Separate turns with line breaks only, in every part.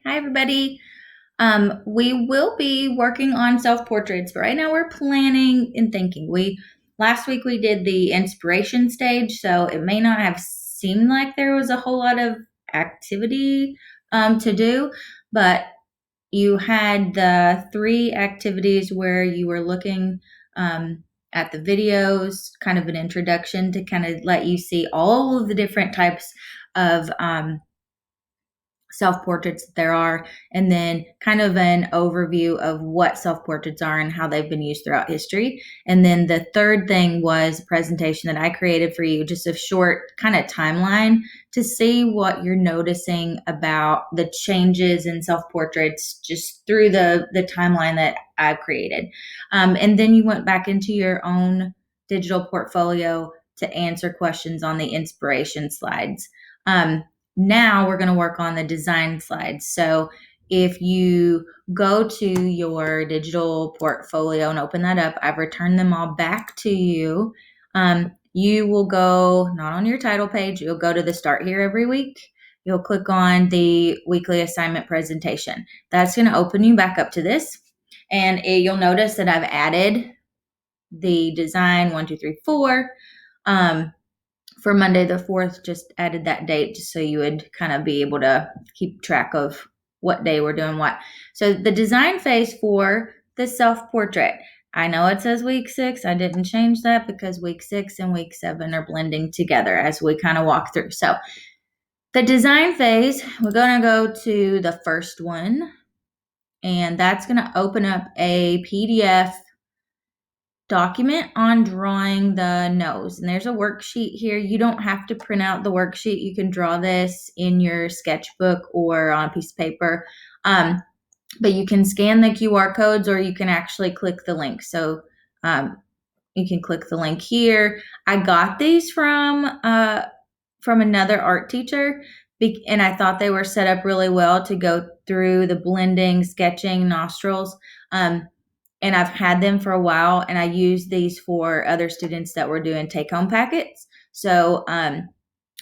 Hi everybody. We will be working on self-portraits, but right now we're planning and thinking. Last week we did the inspiration stage, so it may not have seemed like there was a whole lot of activity to do, but you had the 3 activities where you were looking at the videos, kind of an introduction to kind of let you see all of the different types of self-portraits that there are, and then kind of an overview of what self-portraits are and how they've been used throughout history. And then the third thing was a presentation that I created for you, just a short kind of timeline to see what you're noticing about the changes in self-portraits just through the timeline that I've created. And then you went back into your own digital portfolio to answer questions on the inspiration slides. Now we're going to work on the design slides. So if you go to your digital portfolio and open that up, I've returned them all back to you. You will go not on your title page, you'll go to the Start Here Every Week. You'll click on the weekly assignment presentation. That's going to open you back up to this. And you'll notice that I've added the design 1, 2, 3, 4. For Monday the 4th, just added that date just so you would kind of be able to keep track of what day we're doing what. So the design phase for the self-portrait, I know it says week 6. I didn't change that because week 6 and week 7 are blending together as we kind of walk through. So the design phase, we're going to go to the first one, and that's going to open up a PDF document on drawing the nose. And there's a worksheet here. You don't have to print out the worksheet. You can draw this in your sketchbook or on a piece of paper. But you can scan the QR codes or you can actually click the link. So you can click the link here. I got these from another art teacher, and I thought they were set up really well to go through the blending, sketching, nostrils. And I've had them for a while, and I use these for other students that were doing take-home packets. So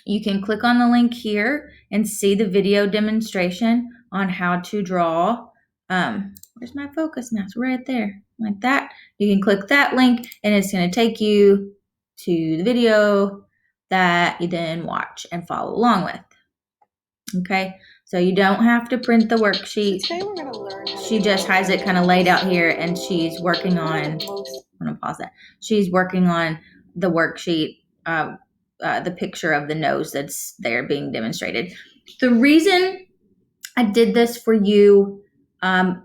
you can click on the link here and see the video demonstration on how to draw. Where's my focus now? It's right there, like that. You can click that link, and it's going to take you to the video that you then watch and follow along with. Okay, so you don't have to print the worksheet.
Today we're going to learn.
She just has it kind of laid out here, and she's working on. I'm going to pause that. She's working on the worksheet, the picture of the nose that's there being demonstrated. The reason I did this for you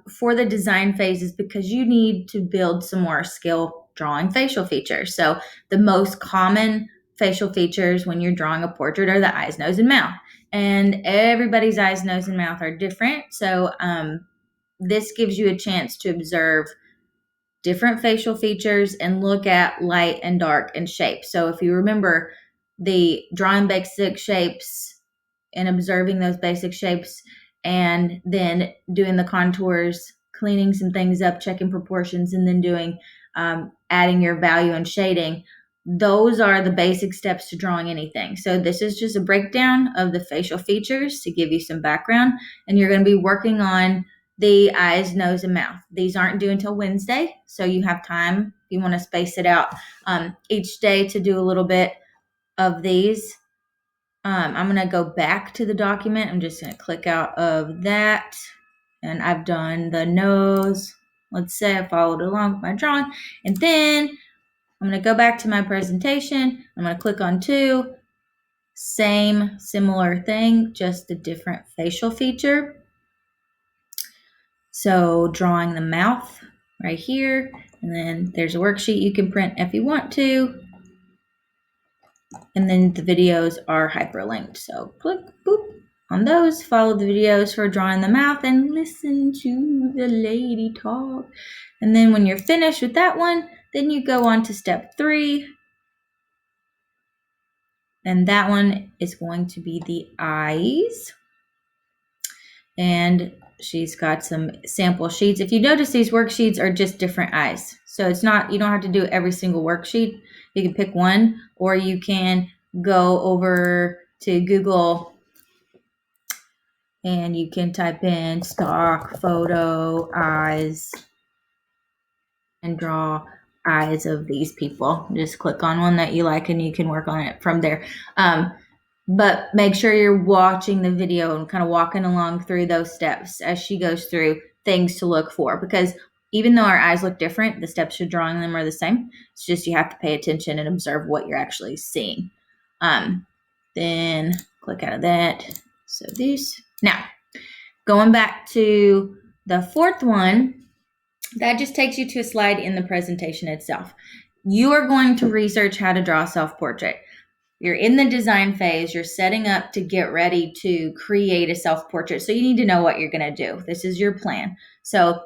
for the design phase is because you need to build some more skill drawing facial features. So the most common facial features when you're drawing a portrait are the eyes, nose, and mouth. And everybody's eyes, nose, and mouth are different. So this gives you a chance to observe different facial features and look at light and dark and shape. So if you remember the drawing basic shapes and observing those basic shapes and then doing the contours, cleaning some things up, checking proportions, and then doing adding your value and shading, those are the basic steps to drawing anything. So this is just a breakdown of the facial features to give you some background, and you're going to be working on the eyes, nose, and mouth. These aren't due until Wednesday, so you have time if you want to space it out each day to do a little bit of these. I'm going to go back to the document. I'm just going to click out of that, and I've done the nose. Let's say I followed along with my drawing, and then I'm going to go back to my presentation. I'm going to click on 2. Same, similar thing, just a different facial feature. So drawing the mouth right here, and then there's a worksheet you can print if you want to. And then the videos are hyperlinked. So click, boop, on those, follow the videos for drawing the mouth, and listen to the lady talk. And then when you're finished with that one, then you go on to step 3. And that one is going to be the eyes. And she's got some sample sheets. If you notice, these worksheets are just different eyes. So it's not, you don't have to do every single worksheet. You can pick one, or you can go over to Google and you can type in stock photo eyes and draw eyes of these people. Just click on one that you like and you can work on it from there. But make sure you're watching the video and kind of walking along through those steps as she goes through things to look for, because even though our eyes look different, the steps you're drawing them are the same. It's just you have to pay attention and observe what you're actually seeing. Then click out of that. So these. Now, going back to the fourth one, that just takes you to a slide in the presentation itself. You are going to research how to draw a self-portrait. You're in the design phase. You're setting up to get ready to create a self-portrait. So you need to know what you're going to do. This is your plan. So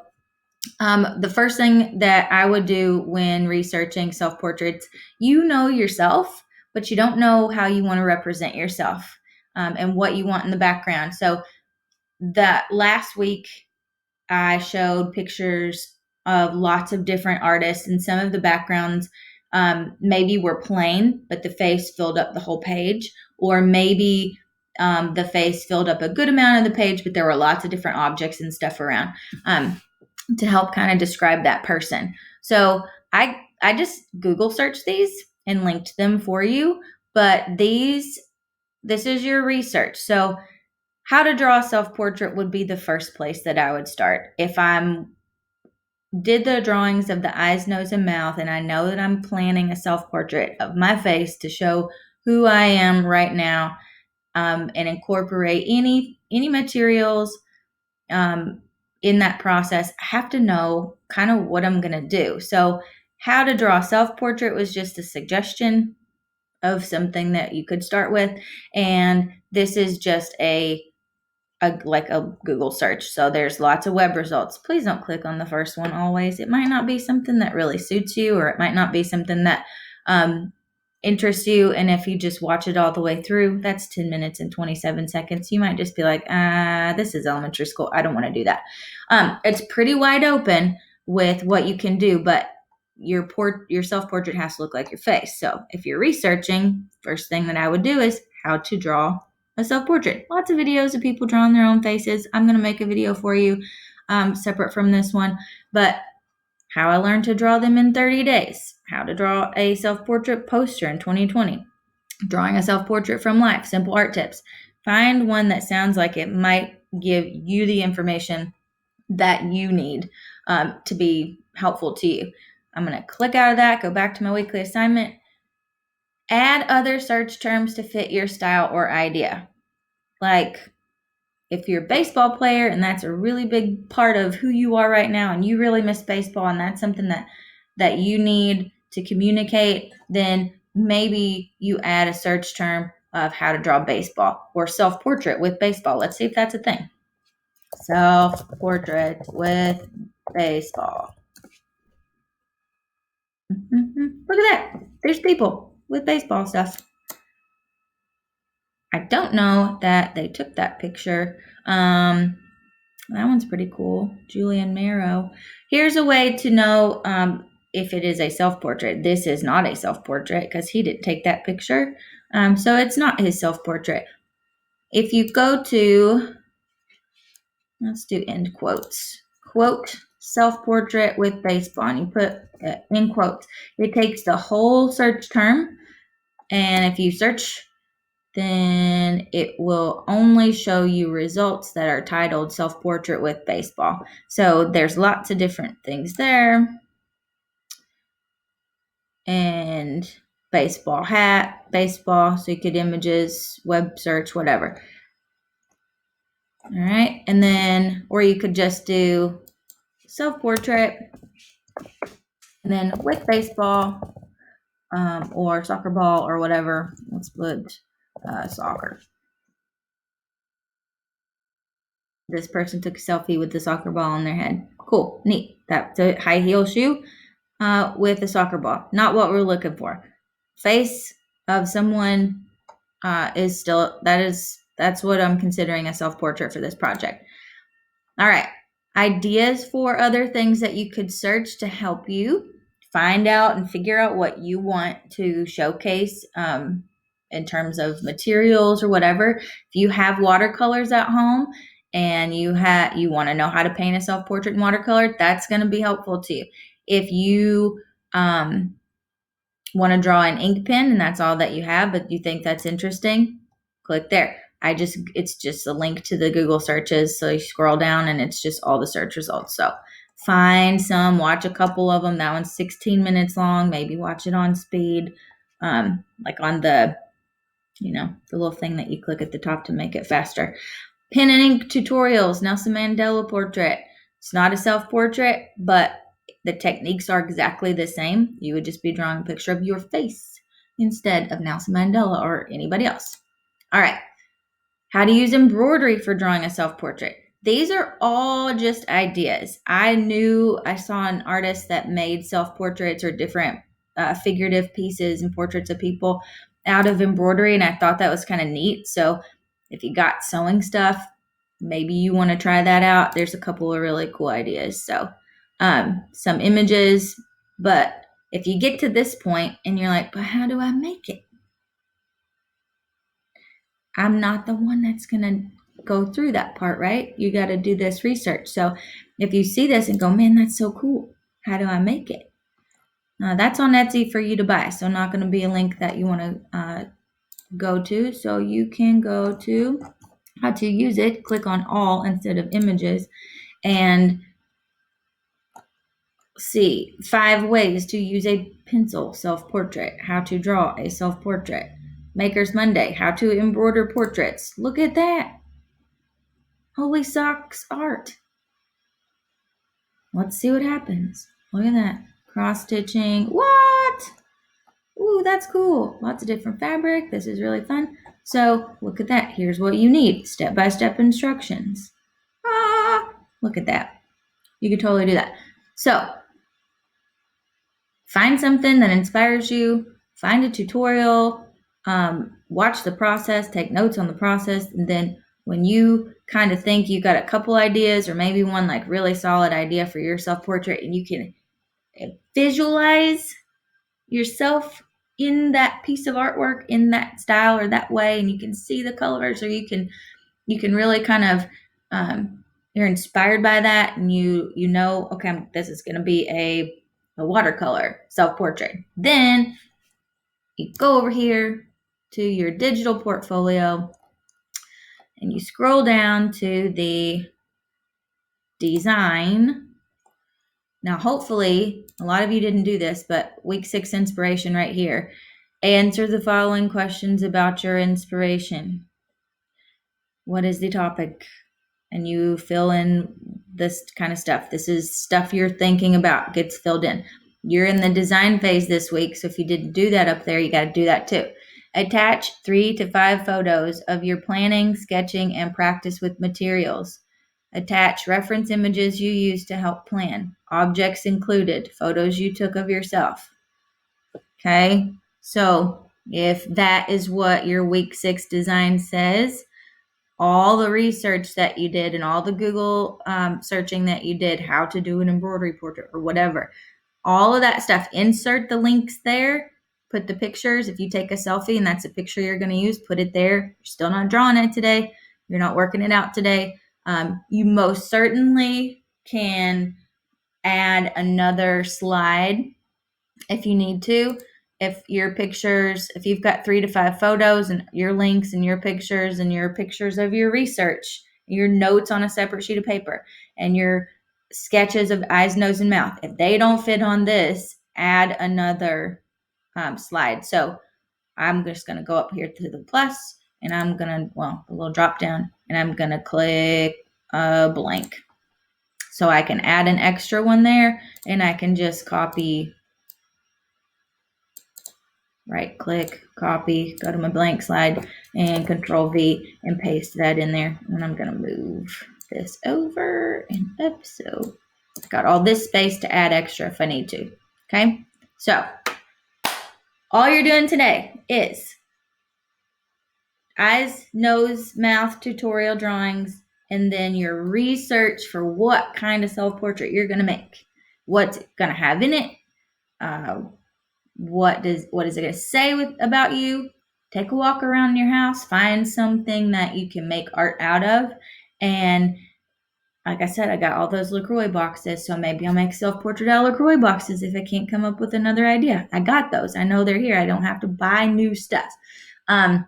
the first thing that I would do when researching self-portraits, you know yourself, but you don't know how you want to represent yourself and what you want in the background. So that last week, I showed pictures of lots of different artists, and some of the backgrounds maybe were plain, but the face filled up the whole page, or maybe the face filled up a good amount of the page, but there were lots of different objects and stuff around to help kind of describe that person. So I just Google searched these and linked them for you, but this is your research. So how to draw a self-portrait would be the first place that I would start. If I'm did the drawings of the eyes, nose, and mouth, and I know that I'm planning a self-portrait of my face to show who I am right now, and incorporate any materials in that process, I have to know kind of what I'm going to do. So how to draw a self-portrait was just a suggestion of something that you could start with. And this is just like a Google search. So there's lots of web results. Please don't click on the first one always. It might not be something that really suits you, or it might not be something that interests you. And if you just watch it all the way through, that's 10 minutes and 27 seconds. You might just be like, this is elementary school. I don't want to do that. It's pretty wide open with what you can do, but your self-portrait has to look like your face. So if you're researching, first thing that I would do is how to draw a self-portrait. Lots of videos of people drawing their own faces. I'm going to make a video for you separate from this one, but how I learned to draw them in 30 days, how to draw a self-portrait poster in 2020, drawing a self-portrait from life, simple art tips. Find one that sounds like it might give you the information that you need to be helpful to you. I'm going to click out of that, go back to my weekly assignment. Add other search terms to fit your style or idea. Like if you're a baseball player and that's a really big part of who you are right now and you really miss baseball and that's something that you need to communicate, then maybe you add a search term of how to draw baseball or self-portrait with baseball. Let's see if that's a thing. Self-portrait with baseball. Look at that. There's people with baseball stuff. I don't know that they took that picture. That one's pretty cool. Julian Marrow. Here's a way to know if it is a self-portrait. This is not a self-portrait because he didn't take that picture. So it's not his self-portrait. If you go to, let's do end quotes. Quote, self-portrait with baseball. And you put in quotes. It takes the whole search term. And if you search, then it will only show you results that are titled self-portrait with baseball. So there's lots of different things there. And baseball hat, baseball, so you could images, web search, whatever. All right. And then, or you could just do self-portrait and then with baseball or soccer ball or whatever. Let's put soccer. This person took a selfie with the soccer ball on their head. Cool, neat. That's a high heel shoe with a soccer ball. Not what we're looking for. Face of someone is still, that's what I'm considering a self-portrait for this project. All right, ideas for other things that you could search to help you find out and figure out what you want to showcase in terms of materials or whatever. If you have watercolors at home and you want to know how to paint a self-portrait in watercolor, that's going to be helpful to you. If you want to draw an ink pen and that's all that you have, but you think that's interesting, click there. It's just a link to the Google searches. So you scroll down and it's just all the search results. So find some, watch a couple of them. That one's 16 minutes long. Maybe watch it on speed. Like on the little thing that you click at the top to make it faster. Pen and ink tutorials, Nelson Mandela portrait. It's not a self-portrait, but the techniques are exactly the same. You would just be drawing a picture of your face instead of Nelson Mandela or anybody else. All right. How to use embroidery for drawing a self-portrait. These are all just ideas. I saw an artist that made self-portraits or different figurative pieces and portraits of people out of embroidery, and I thought that was kind of neat. So if you got sewing stuff, maybe you want to try that out. There's a couple of really cool ideas. So some images, but if you get to this point and you're like, but how do I make it? I'm not the one that's going to go through that part, right? You got to do this research. So if you see this and go, man, that's so cool. How do I make it? That's on Etsy for you to buy. So not going to be a link that you want to go to. So you can go to how to use it, click on all instead of images, and see 5 ways to use a pencil self-portrait, how to draw a self-portrait. Maker's Monday, how to embroider portraits. Look at that. Holy socks art. Let's see what happens. Look at that. Cross stitching. What? Ooh, that's cool. Lots of different fabric. This is really fun. So look at that. Here's what you need. Step-by-step instructions. Look at that. You could totally do that. So find something that inspires you. Find a tutorial. Watch the process. Take notes on the process. And then when you kind of think you got a couple ideas or maybe one like really solid idea for your self-portrait and you can visualize yourself in that piece of artwork in that style or that way, and you can see the colors, or you can really kind of you're inspired by that, and you know, okay, this is going to be a watercolor self-portrait. Then you go over here to your digital portfolio and you scroll down to the design. Now, hopefully, a lot of you didn't do this, but week 6 inspiration right here. Answer the following questions about your inspiration. What is the topic? And you fill in this kind of stuff. This is stuff you're thinking about, gets filled in. You're in the design phase this week, so if you didn't do that up there, you got to do that too. Attach 3 to 5 photos of your planning, sketching, and practice with materials. Attach reference images you use to help plan. Objects included, photos you took of yourself. Okay, so if that is what your week 6 design says, all the research that you did and all the Google searching that you did, how to do an embroidery portrait or whatever, all of that stuff, insert the links there, put the pictures. If you take a selfie and that's a picture you're going to use, put it there. You're still not drawing it today. You're not working it out today. You most certainly can add another slide if you need to. If you've got 3 to 5 photos and your links and your pictures of your research, your notes on a separate sheet of paper, and your sketches of eyes, nose, and mouth, if they don't fit on this, add another slide. So I'm just going to go up here to the plus, and I'm going to, a little drop down, and I'm going to click a blank. So I can add an extra one there, and I can just copy, right click, copy, go to my blank slide, and Control V and paste that in there. And I'm going to move this over and up. So I've got all this space to add extra if I need to. Okay. So all you're doing today is eyes, nose, mouth tutorial drawings, and then your research for what kind of self-portrait you're going to make. What's it going to have in it? What is it going to say about you? take a walk around your house, find something that you can make art out of. And like I said, I got all those LaCroix boxes, so maybe I'll make self-portrait out of LaCroix boxes if I can't come up with another idea. I got those. I know they're here. I don't have to buy new stuff. I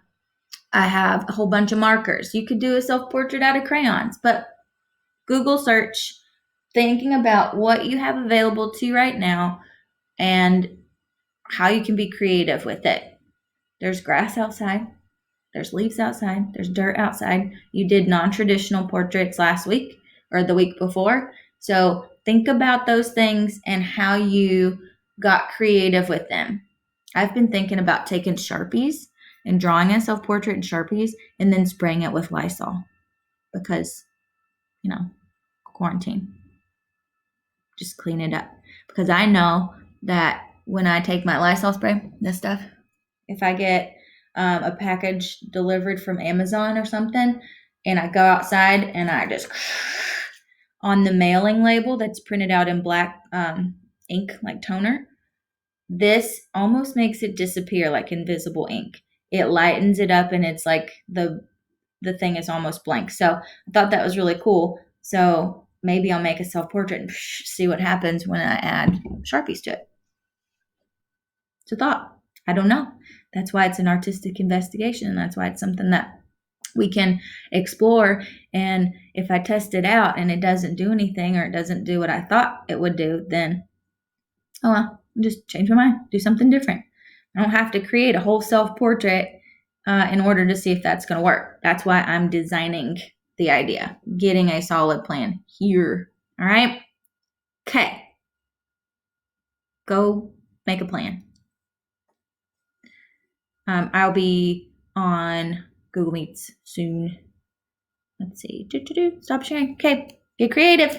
have a whole bunch of markers. You could do a self-portrait out of crayons, but Google search, thinking about what you have available to you right now and how you can be creative with it. There's grass outside. There's leaves outside. There's dirt outside. You did non-traditional portraits last week or the week before. So think about those things and how you got creative with them. I've been thinking about taking Sharpies and drawing a self-portrait in Sharpies and then spraying it with Lysol because, quarantine. Just clean it up. Because I know that when I take my Lysol spray, this stuff, if I get a package delivered from Amazon or something, and I go outside and I just on the mailing label that's printed out in black ink, like toner, this almost makes it disappear like invisible ink. It lightens it up and it's like the thing is almost blank. So I thought that was really cool. So maybe I'll make a self-portrait and see what happens when I add Sharpies to it. It's a thought. I don't know. That's why it's an artistic investigation. And that's why it's something that we can explore. And if I test it out and it doesn't do anything or it doesn't do what I thought it would do, then, oh well, just change my mind, do something different. I don't have to create a whole self-portrait in order to see if that's going to work. That's why I'm designing the idea, getting a solid plan here. All right. Okay. Go make a plan. I'll be on Google Meets soon. Let's see. Stop sharing. Okay. Get creative.